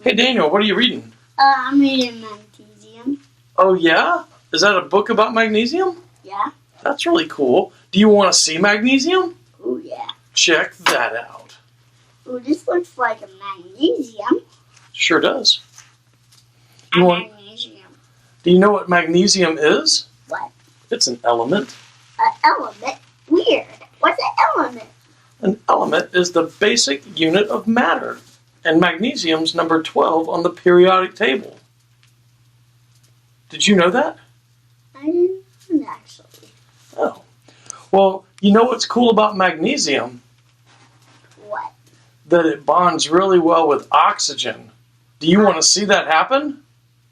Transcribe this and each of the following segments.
Hey Daniel, what are you reading? I'm reading Magnesium. Oh yeah? Is that a book about magnesium? Yeah. That's really cool. Do you want to see magnesium? Oh yeah. Check that out. Oh, this looks like a magnesium. Sure does. Magnesium. Do you know what magnesium is? What? It's an element. An element? Weird. What's an element? An element is the basic unit of matter, and magnesium's number 12 on the periodic table. Did you know that? I didn't actually. Oh. Well, you know what's cool about magnesium? What? That it bonds really well with oxygen. Do you want to see that happen?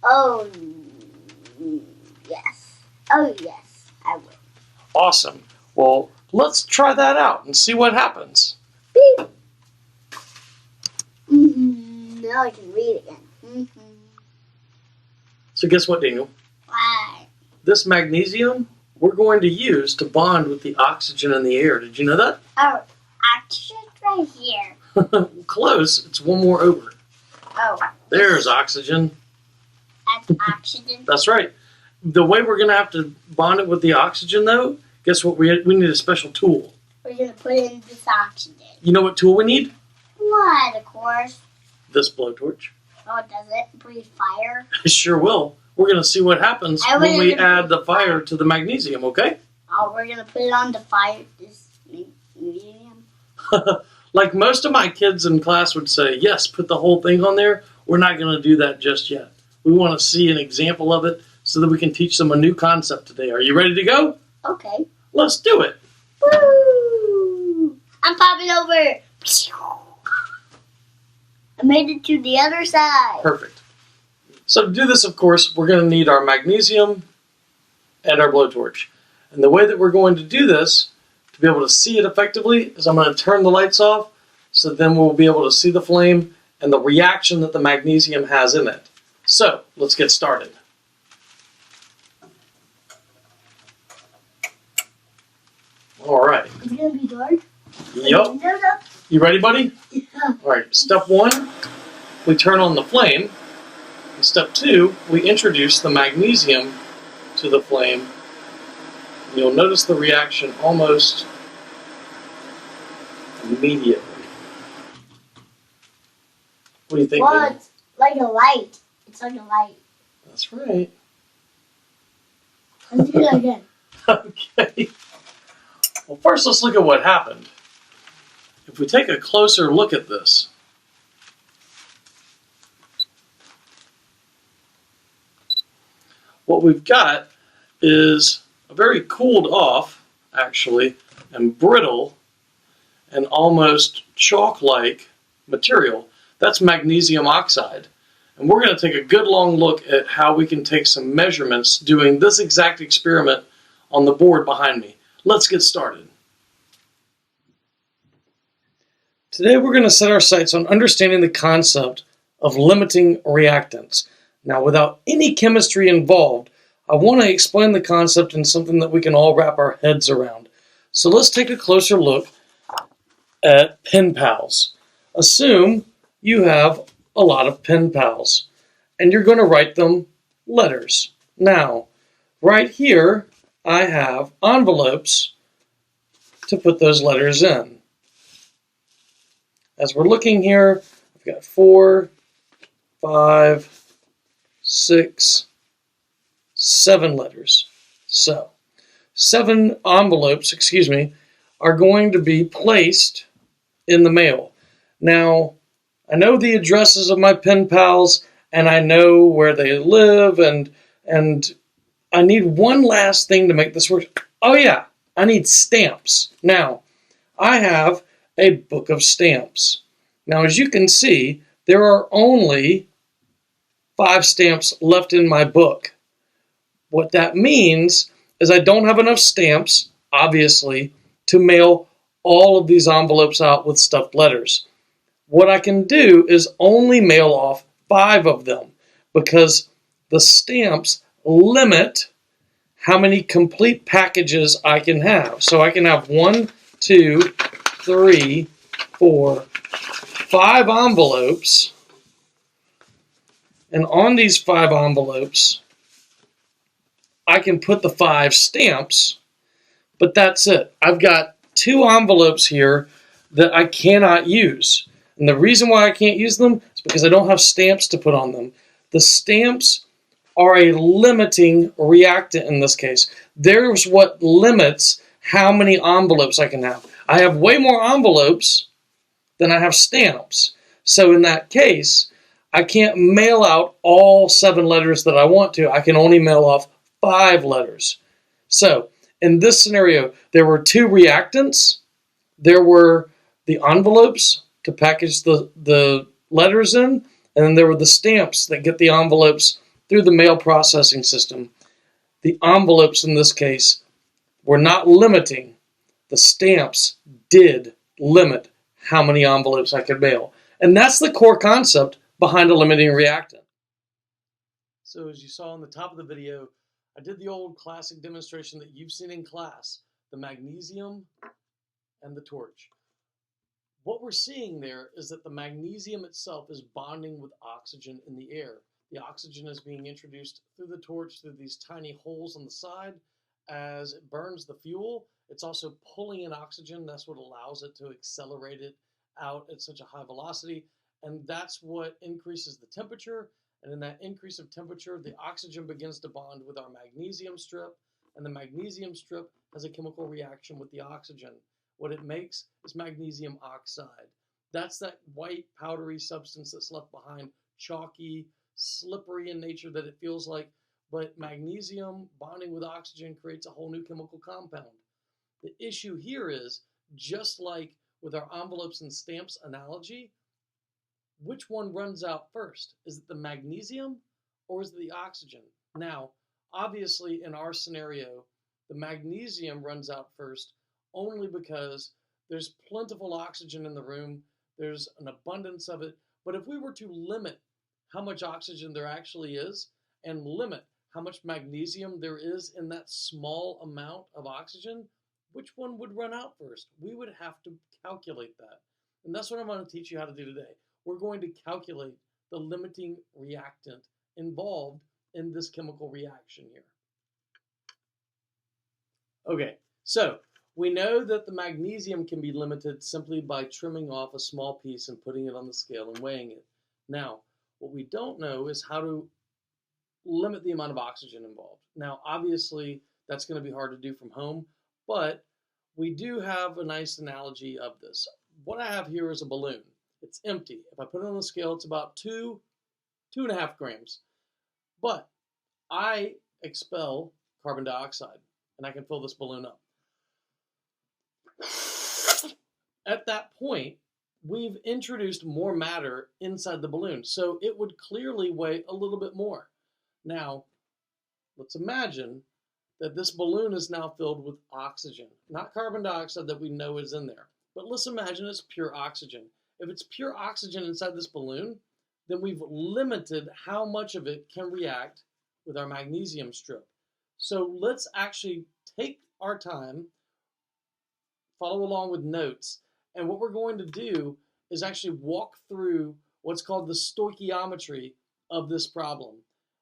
Oh, yes. Oh, yes, I would. Awesome. Well, let's try that out and see what happens. Beep. Now I can read again. So guess what, Daniel? Why? This magnesium we're going to use to bond with the oxygen in the air. Did you know that? Oh, oxygen right here. Close. It's one more over. Oh. There's oxygen. That's oxygen? That's right. The way we're going to have to bond it with the oxygen, though, guess what? We need a special tool. We're going to put in this oxygen. You know what tool we need? What, of course. This blowtorch. Oh, does it breathe fire? It sure will. We're going to see what happens when we add the fire to the magnesium, okay? Oh, we're going to put it on the fire, this magnesium. Like most of my kids in class would say, yes, put the whole thing on there. We're not going to do that just yet. We want to see an example of it so that we can teach them a new concept today. Are you ready to go? Okay. Let's do it. Woo! I'm popping over. I made it to the other side. Perfect. So to do this, of course, we're going to need our magnesium and our blowtorch. And the way that we're going to do this, to be able to see it effectively, is I'm going to turn the lights off, so then we'll be able to see the flame and the reaction that the magnesium has in it. So, let's get started. All right. It's going to be dark. Yup. You ready, buddy? Yeah. All right. Step 1, we turn on the flame. And step 2, we introduce the magnesium to the flame. And you'll notice the reaction almost immediately. What do you think? Well, it's like a light. It's like a light. That's right. Let's do it again. Okay. Well, first let's look at what happened. If we take a closer look at this, what we've got is a very cooled off, actually, and brittle and almost chalk-like material. That's magnesium oxide. And we're going to take a good long look at how we can take some measurements doing this exact experiment on the board behind me. Let's get started. Today we're going to set our sights on understanding the concept of limiting reactants. Now, without any chemistry involved, I want to explain the concept in something that we can all wrap our heads around. So let's take a closer look at pen pals. Assume you have a lot of pen pals, and you're going to write them letters. Now, right here, I have envelopes to put those letters in. As we're looking here, I've got 4, 5, 6, 7 letters. So, 7 envelopes, are going to be placed in the mail. Now, I know the addresses of my pen pals, and I know where they live, and I need one last thing to make this work. Oh yeah, I need stamps. Now, I have a book of stamps. Now, as you can see, there are only 5 stamps left in my book. What that means is I don't have enough stamps, obviously, to mail all of these envelopes out with stuffed letters. What I can do is only mail off 5 of them because the stamps limit how many complete packages I can have. So I can have 1, 2, 3, for 5 envelopes. And on these 5 envelopes, I can put the 5 stamps, but that's it. I've got 2 envelopes here that I cannot use. And the reason why I can't use them is because I don't have stamps to put on them. The stamps are a limiting reactant in this case. There's what limits how many envelopes I can have. I have way more envelopes than I have stamps. So in that case, I can't mail out all 7 letters that I want to. I can only mail off 5 letters. So in this scenario, there were 2 reactants. There were the envelopes to package the letters in, and then there were the stamps that get the envelopes through the mail processing system. The envelopes in this case were not limiting. The stamps did limit how many envelopes I could mail. And that's the core concept behind a limiting reactant. So as you saw on the top of the video, I did the old classic demonstration that you've seen in class, the magnesium and the torch. What we're seeing there is that the magnesium itself is bonding with oxygen in the air. The oxygen is being introduced through the torch through these tiny holes on the side. As it burns the fuel, it's also pulling in oxygen. That's what allows it to accelerate it out at such a high velocity. And that's what increases the temperature. And in that increase of temperature, the oxygen begins to bond with our magnesium strip. And the magnesium strip has a chemical reaction with the oxygen. What it makes is magnesium oxide. That's that white powdery substance that's left behind, chalky, slippery in nature that it feels like, but magnesium bonding with oxygen creates a whole new chemical compound. The issue here is, just like with our envelopes and stamps analogy, which one runs out first? Is it the magnesium or is it the oxygen? Now, obviously in our scenario, the magnesium runs out first only because there's plentiful oxygen in the room, there's an abundance of it. But if we were to limit how much oxygen there actually is and limit how much magnesium there is in that small amount of oxygen, which one would run out first? We would have to calculate that. And that's what I'm going to teach you how to do today. We're going to calculate the limiting reactant involved in this chemical reaction here. Okay, so we know that the magnesium can be limited simply by trimming off a small piece and putting it on the scale and weighing it. Now, what we don't know is how to limit the amount of oxygen involved. Now, obviously, that's going to be hard to do from home, but we do have a nice analogy of this. What I have here is a balloon. It's empty. If I put it on the scale, it's about 2.5 grams. But I expel carbon dioxide, and I can fill this balloon up. At that point, we've introduced more matter inside the balloon, so it would clearly weigh a little bit more. Now, let's imagine that this balloon is now filled with oxygen, not carbon dioxide that we know is in there, but let's imagine it's pure oxygen. If it's pure oxygen inside this balloon, then we've limited how much of it can react with our magnesium strip. So let's actually take our time, follow along with notes, and what we're going to do is actually walk through what's called the stoichiometry of this problem.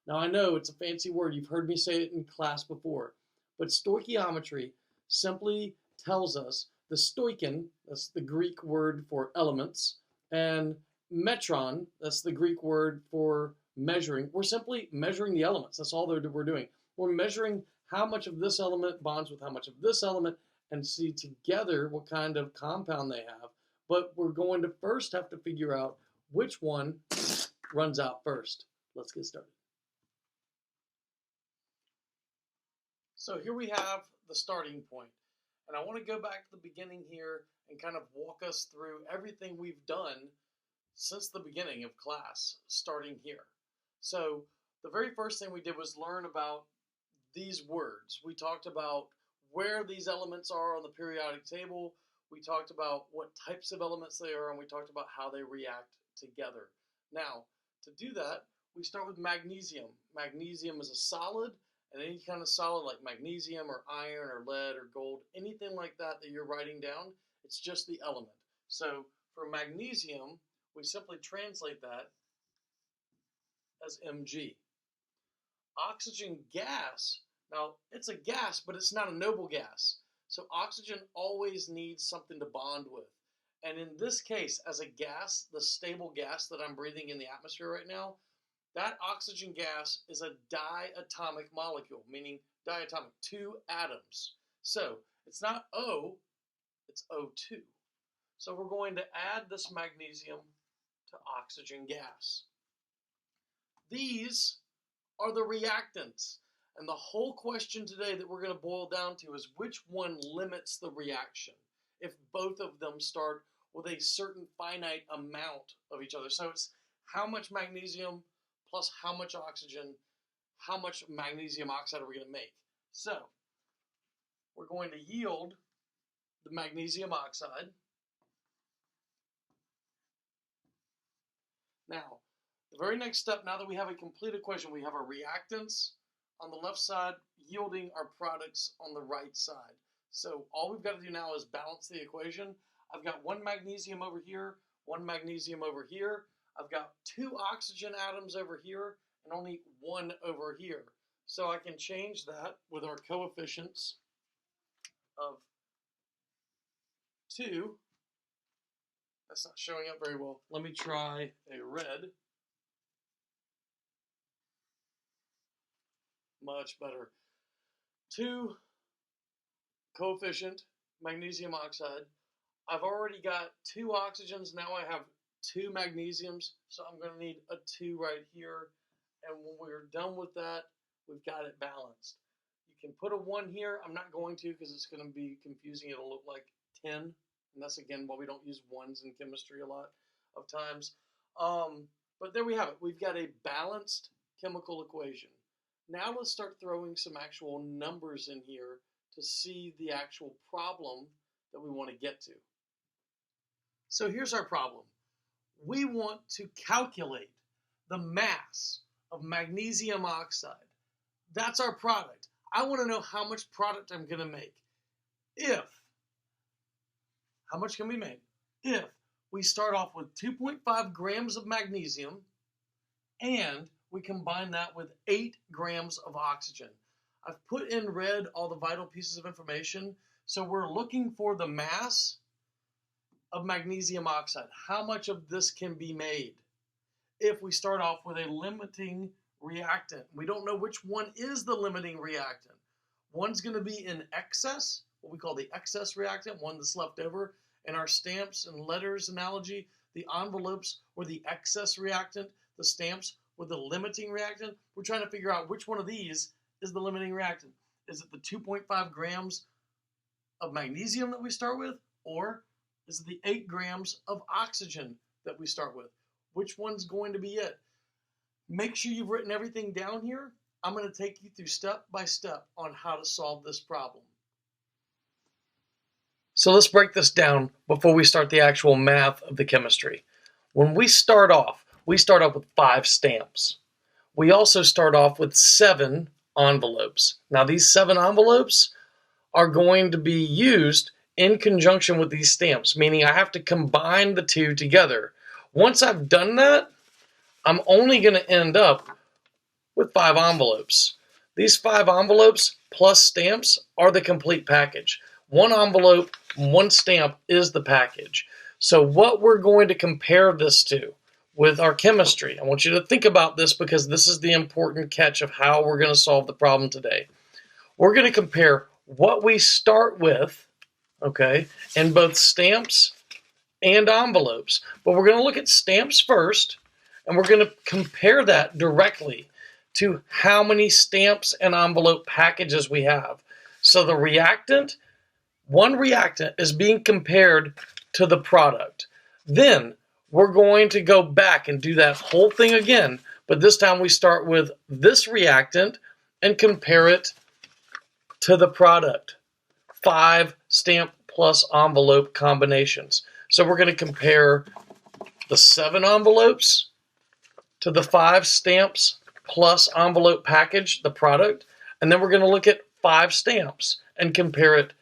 Now I know it's a fancy word, you've heard me say it in class before, but stoichiometry simply tells us the stoichin, that's the Greek word for elements, and metron, that's the Greek word for measuring. We're simply measuring the elements, that's all we're doing. We're measuring how much of this element bonds with how much of this element and see together what kind of compound they have. But we're going to first have to figure out which one runs out first. Let's get started. So here we have the starting point. And I want to go back to the beginning here and kind of walk us through everything we've done since the beginning of class, starting here. So the very first thing we did was learn about these words. We talked about where these elements are on the periodic table. We talked about what types of elements they are, and we talked about how they react together. Now, to do that, we start with magnesium. Magnesium is a solid, and any kind of solid like magnesium or iron or lead or gold, anything like that that you're writing down, it's just the element. So For magnesium, we simply translate that as Mg. Oxygen gas, now it's a gas, but it's not a noble gas. So oxygen always needs something to bond with. And in this case, as a gas, the stable gas that I'm breathing in the atmosphere right now, that oxygen gas is a diatomic molecule, meaning diatomic, 2 atoms. So it's not O, it's O2. So we're going to add this magnesium to oxygen gas. These are the reactants. And the whole question today that we're going to boil down to is which one limits the reaction if both of them start with a certain finite amount of each other. So it's how much magnesium plus how much oxygen, how much magnesium oxide are we going to make. So we're going to yield the magnesium oxide. Now, the very next step, now that we have a complete equation, we have our reactants on the left side, yielding our products on the right side. So all we've got to do now is balance the equation. I've got 1 magnesium over here, 1 magnesium over here. I've got 2 oxygen atoms over here, and only 1 over here. So I can change that with our coefficients of 2. That's not showing up very well. Let me try a red. Much better. 2 coefficient magnesium oxide. I've already got 2 oxygens. Now I have 2 magnesiums, so I'm going to need a 2 right here. And when we're done with that, we've got it balanced. You can put a 1 here. I'm not going to because it's going to be confusing. It'll look like 10. And that's, again, why we don't use 1s in chemistry a lot of times. But there we have it. We've got a balanced chemical equation. Now let's start throwing some actual numbers in here to see the actual problem that we want to get to. So here's our problem. We want to calculate the mass of magnesium oxide. That's our product. I want to know how much product I'm going to make. How much can we make? If we start off with 2.5 grams of magnesium and we combine that with 8 grams of oxygen. I've put in red all the vital pieces of information. So we're looking for the mass of magnesium oxide. How much of this can be made? If we start off with a limiting reactant, we don't know which one is the limiting reactant. One's going to be in excess, what we call the excess reactant, one that's left over. In our stamps and letters analogy, the envelopes were the excess reactant, the stamps were the limiting reactant. We're trying to figure out which one of these is the limiting reactant. Is it the 2.5 grams of magnesium that we start with, or is it the 8 grams of oxygen that we start with? Which one's going to be it? Make sure you've written everything down here. I'm going to take you through step by step on how to solve this problem. So let's break this down before we start the actual math of the chemistry. When we start off with 5 stamps. We also start off with 7 envelopes. Now these 7 envelopes are going to be used in conjunction with these stamps, meaning I have to combine the 2 together. Once I've done that, I'm only going to end up with 5 envelopes. These 5 envelopes plus stamps are the complete package. 1 envelope, 1 stamp is the package. So what we're going to compare this to with our chemistry, I want you to think about this because this is the important catch of how we're going to solve the problem today. We're going to compare what we start with, okay, in both stamps and envelopes. But we're going to look at stamps first, and we're going to compare that directly to how many stamps and envelope packages we have. So the reactant, one reactant is being compared to the product. Then we're going to go back and do that whole thing again, but this time we start with this reactant and compare it to the product. 5 stamp plus envelope combinations. So we're going to compare the 7 envelopes to the 5 stamps plus envelope package, the product, and then we're going to look at 5 stamps and compare it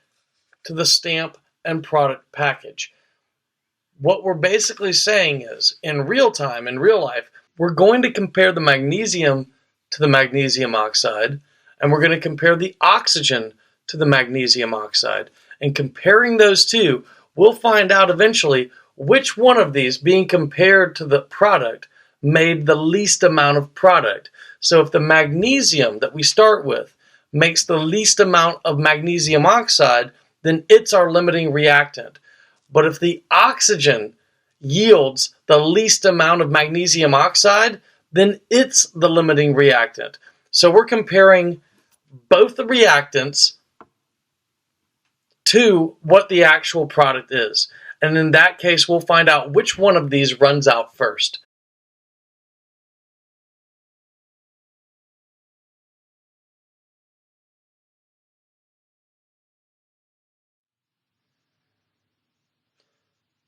to the stamp and product package. what we're basically saying is, in real time, in real life, we're going to compare the magnesium to the magnesium oxide, and we're going to compare the oxygen to the magnesium oxide. And comparing those two, we'll find out eventually which one of these being compared to the product made the least amount of product. So if the magnesium that we start with makes the least amount of magnesium oxide, then it's our limiting reactant. But if the oxygen yields the least amount of magnesium oxide, then it's the limiting reactant. So we're comparing both the reactants to what the actual product is. And in that case, we'll find out which one of these runs out first.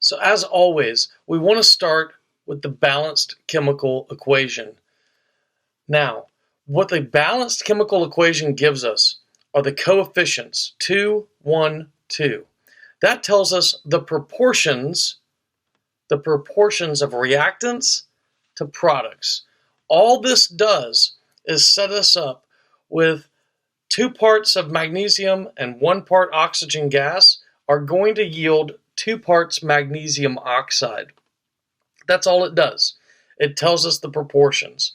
So as always, we want to start with the balanced chemical equation. Now, what the balanced chemical equation gives us are the coefficients 2, 1, 2. That tells us the proportions of reactants to products. All this does is set us up with 2 parts of magnesium and 1 part oxygen gas are going to yield 2 parts magnesium oxide. That's all it does. It tells us the proportions.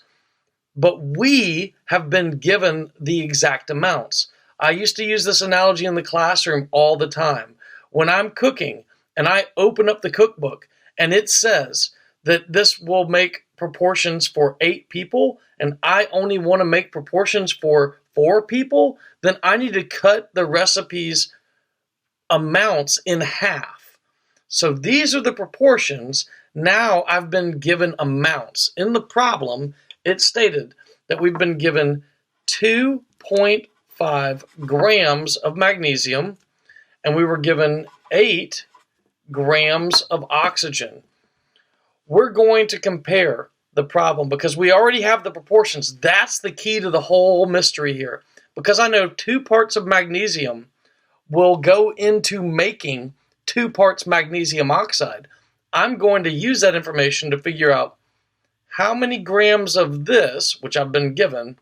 But we have been given the exact amounts. I used to use this analogy in the classroom all the time. When I'm cooking and I open up the cookbook and it says that this will make proportions for 8 people and I only want to make proportions for 4 people, then I need to cut the recipe's amounts in half. So these are the proportions. Now I've been given amounts. In the problem, it stated that we've been given 2.5 grams of magnesium and we were given 8 grams of oxygen. We're going to compare the problem because we already have the proportions. That's the key to the whole mystery here. Because I know 2 parts of magnesium will go into making 2 parts magnesium oxide. I'm going to use that information to figure out how many grams of this, which I've been given,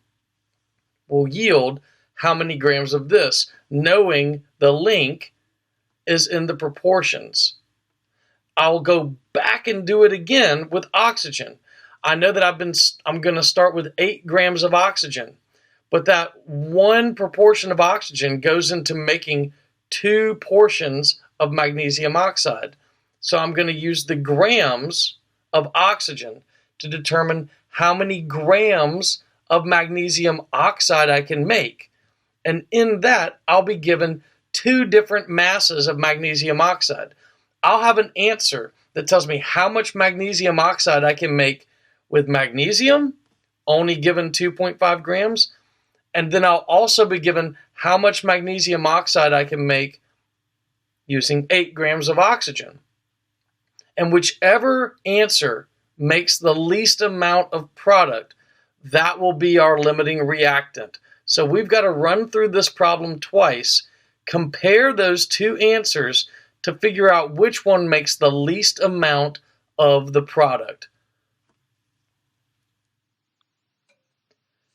will yield how many grams of this, knowing the link is in the proportions. I'll go back and do it again with oxygen. I know that I'm going to start with 8 grams of oxygen, but that 1 proportion of oxygen goes into making 2 portions of magnesium oxide. So I'm going to use the grams of oxygen to determine how many grams of magnesium oxide I can make. And in that, I'll be given 2 different masses of magnesium oxide. I'll have an answer that tells me how much magnesium oxide I can make with magnesium, only given 2.5 grams, and then I'll also be given how much magnesium oxide I can make using 8 grams of oxygen. And whichever answer makes the least amount of product, that will be our limiting reactant. So we've got to run through this problem twice, compare those 2 answers to figure out which one makes the least amount of the product.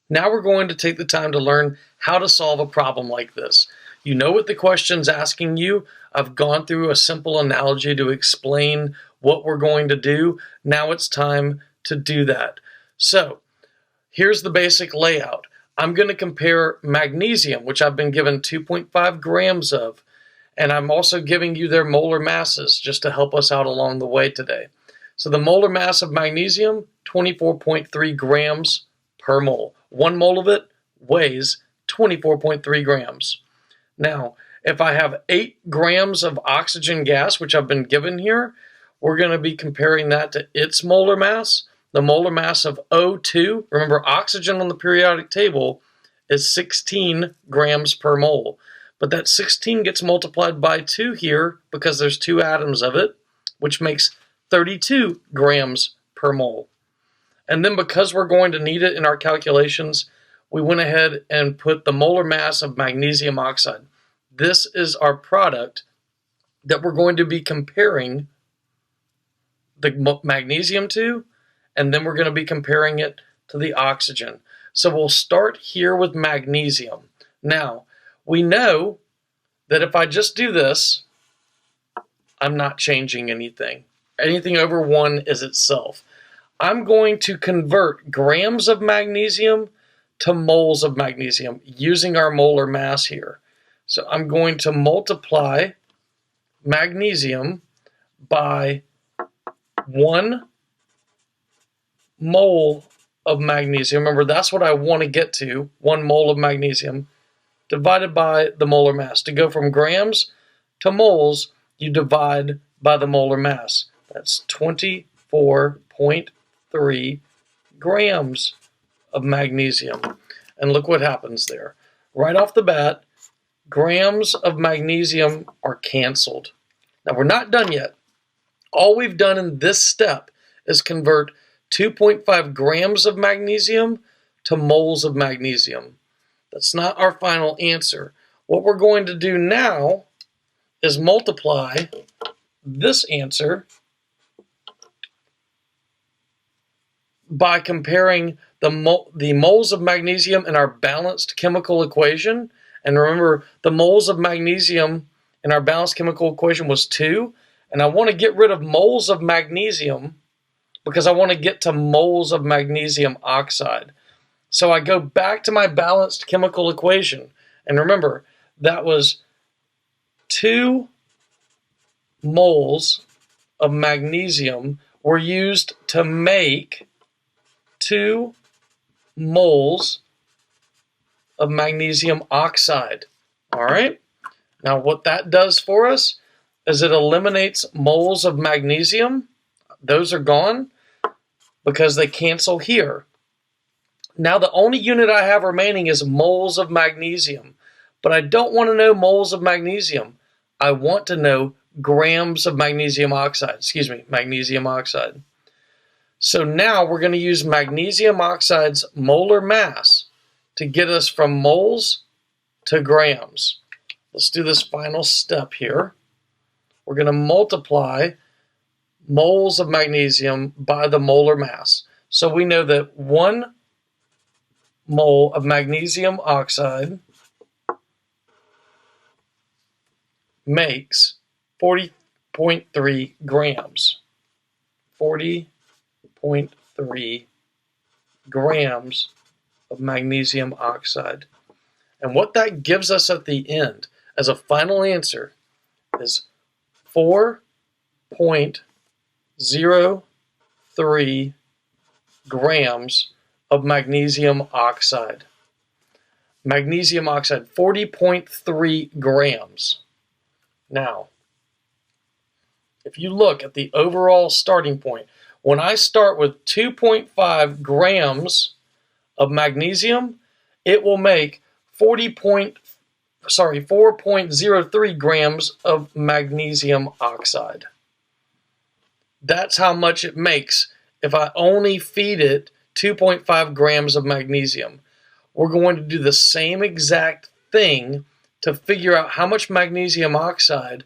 Now we're going to take the time to learn how to solve a problem like this. You know what the question's asking you. I've gone through a simple analogy to explain what we're going to do. Now it's time to do that. So here's the basic layout. I'm going to compare magnesium, which I've been given 2.5 grams of, and I'm also giving you their molar masses just to help us out along the way today. So the molar mass of magnesium, 24.3 grams per mole. 1 mole of it weighs 24.3 grams. Now, if I have 8 grams of oxygen gas, which I've been given here, we're going to be comparing that to its molar mass. The molar mass of O2, remember oxygen on the periodic table is 16 grams per mole. But that 16 gets multiplied by 2 here because there's 2 atoms of it, which makes 32 grams per mole. And then because we're going to need it in our calculations, we went ahead and put the molar mass of magnesium oxide. This is our product that we're going to be comparing the magnesium to, and then we're going to be comparing it to the oxygen. So we'll start here with magnesium. Now, we know that if I just do this, I'm not changing anything. Anything over 1 is itself. I'm going to convert grams of magnesium to moles of magnesium using our molar mass here. So I'm going to multiply magnesium by 1 mole of magnesium. Remember, that's what I want to get to, 1 mole of magnesium, divided by the molar mass. To go from grams to moles, you divide by the molar mass. That's 24.3 grams of magnesium. And look what happens there. Right off the bat, grams of magnesium are canceled. Now, we're not done yet. All we've done in this step is convert 2.5 grams of magnesium to moles of magnesium. That's not our final answer. What we're going to do now is multiply this answer by comparing the moles of magnesium in our balanced chemical equation. And remember, the moles of magnesium in our balanced chemical equation was 2. And I want to get rid of moles of magnesium because I want to get to moles of magnesium oxide. So I go back to my balanced chemical equation. And remember, that was 2 moles of magnesium were used to make 2 moles of magnesium oxide. All right? Now, what that does for us is it eliminates moles of magnesium. Those are gone because they cancel here. Now, the only unit I have remaining is moles of magnesium. But I don't want to know moles of magnesium. I want to know grams of magnesium oxide. Magnesium oxide. So now we're going to use magnesium oxide's molar mass to get us from moles to grams. Let's do this final step here. We're going to multiply moles of magnesium by the molar mass. So we know that 1 mole of magnesium oxide makes 40.3 grams. 40.3 grams of magnesium oxide. And what that gives us at the end as a final answer is 4.03 grams of magnesium oxide. Magnesium oxide, 40.3 grams. Now, if you look at the overall starting point, when I start with 2.5 grams of magnesium, it will make 4.03 grams of magnesium oxide. That's how much it makes if I only feed it 2.5 grams of magnesium. We're going to do the same exact thing to figure out how much magnesium oxide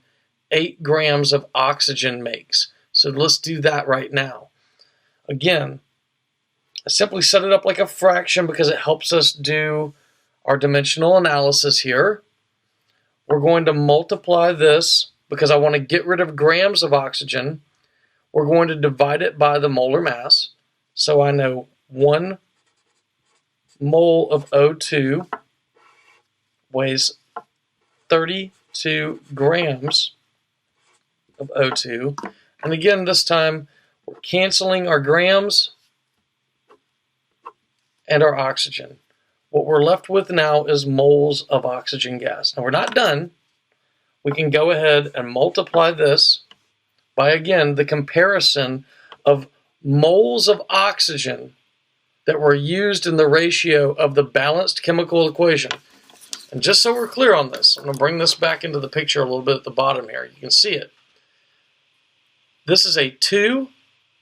8 grams of oxygen makes. So let's do that right now. Again, I simply set it up like a fraction because it helps us do our dimensional analysis here. We're going to multiply this because I want to get rid of grams of oxygen. We're going to divide it by the molar mass. So I know 1 mole of O2 weighs 32 grams of O2. And again, this time we're canceling our grams and our oxygen. What we're left with now is moles of oxygen gas. Now, we're not done. We can go ahead and multiply this by, again, the comparison of moles of oxygen that were used in the ratio of the balanced chemical equation. And just so we're clear on this, I'm going to bring this back into the picture a little bit at the bottom here. You can see it. This is a 2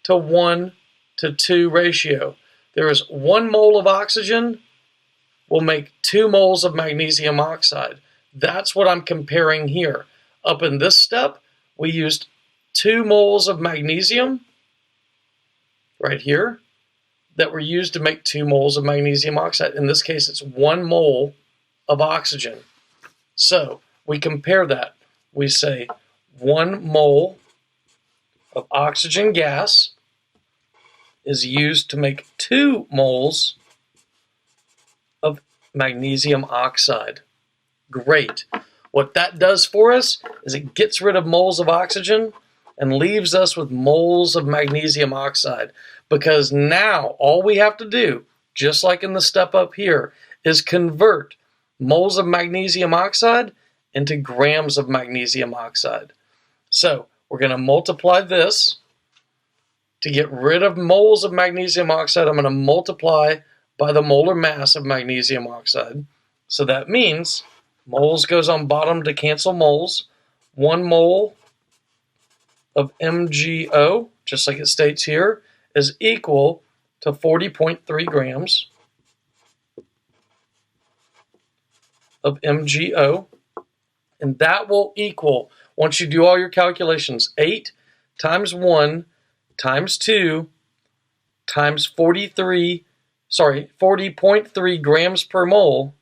to 1 to 2 ratio. There is 1 mole of oxygen will make 2 moles of magnesium oxide. That's what I'm comparing here. Up in this step, we used 2 moles of magnesium right here that were used to make 2 moles of magnesium oxide. In this case, it's 1 mole of oxygen. So we compare that. We say 1 mole of oxygen gas is used to make 2 moles of magnesium oxide. Great. What that does for us is it gets rid of moles of oxygen and leaves us with moles of magnesium oxide, because now all we have to do, just like in the step up here, is convert moles of magnesium oxide into grams of magnesium oxide. So we're going to multiply this. To get rid of moles of magnesium oxide, I'm going to multiply by the molar mass of magnesium oxide. So that means moles goes on bottom to cancel moles. 1 mole of MgO, just like it states here, is equal to 40.3 grams of MgO. And that will equal, once you do all your calculations, 8 times 1 times 2 times 40.3 grams per mole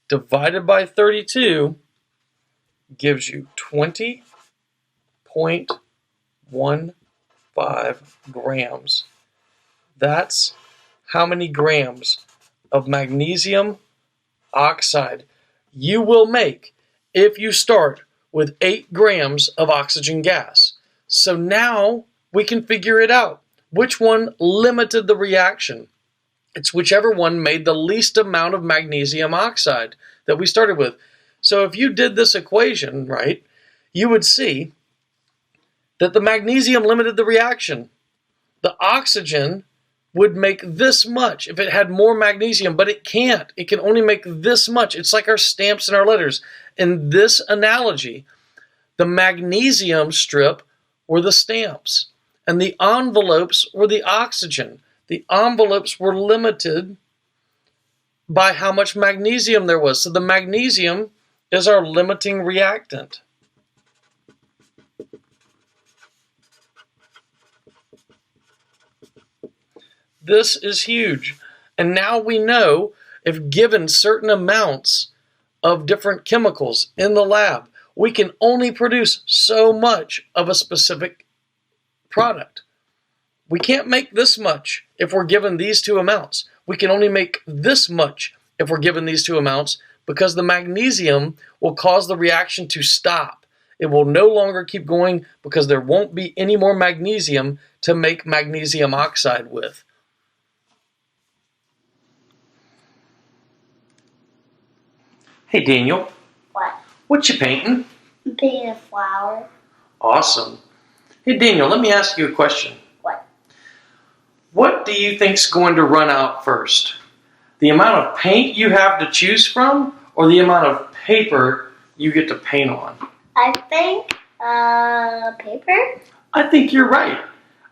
divided by 32 gives you 20.15 grams. That's how many grams of magnesium oxide you will make if you start with 8 grams of oxygen gas. So now we can figure it out. Which one limited the reaction? It's whichever one made the least amount of magnesium oxide that we started with. So if you did this equation, right, you would see that the magnesium limited the reaction. The oxygen would make this much if it had more magnesium, but it can't. It can only make this much. It's like our stamps and our letters. In this analogy, the magnesium strip were the stamps, and the envelopes were the oxygen. The envelopes were limited by how much magnesium there was. So the magnesium is our limiting reactant. This is huge. And now we know if given certain amounts of different chemicals in the lab, we can only produce so much of a specific product. We can't make this much if we're given these 2 amounts. We can only make this much if we're given these 2 amounts, because the magnesium will cause the reaction to stop. It will no longer keep going because there won't be any more magnesium to make magnesium oxide with. Hey Daniel, what you painting? I'm painting a flower. Awesome. Hey Daniel, let me ask you a question. What do you think's going to run out first? The amount of paint you have to choose from, or the amount of paper you get to paint on? I think paper. I think you're right.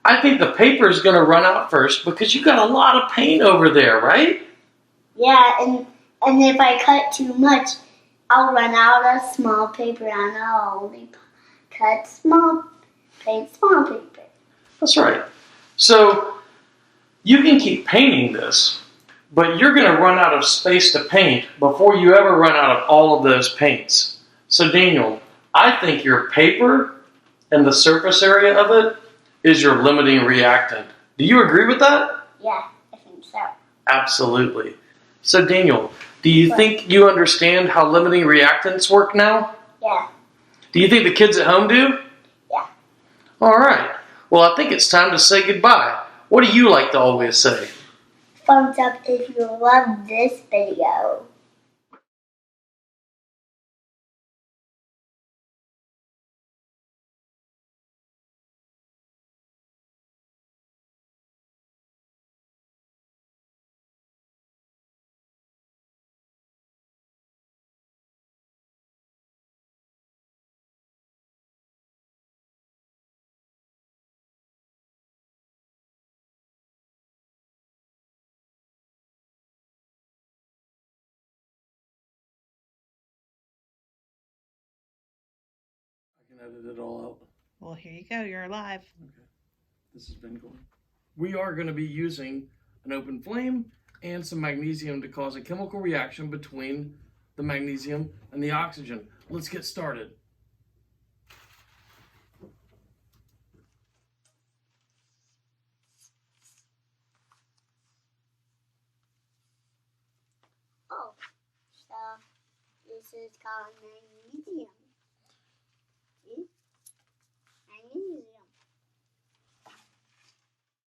I think the paper is going to run out first because you got a lot of paint over there, right? Yeah, and if I cut too much, I'll run out of small paper, and I'll only cut small paper. That's right. So you can keep painting this, but you're going to run out of space to paint before you ever run out of all of those paints. So Daniel, I think your paper and the surface area of it is your limiting reactant. Do you agree with that? Yeah, I think so. Absolutely. So Daniel, do you think you understand how limiting reactants work now? Yeah. Do you think the kids at home do? Yeah. All right. Well, I think it's time to say goodbye. What do you like to always say? Thumbs up if you love this video. I can edit it all out. Well, here you go. You're alive. Okay. This has been going. we are going to be using an open flame and some magnesium to cause a chemical reaction between the magnesium and the oxygen. Let's get started. Oh, so this is called magnesium.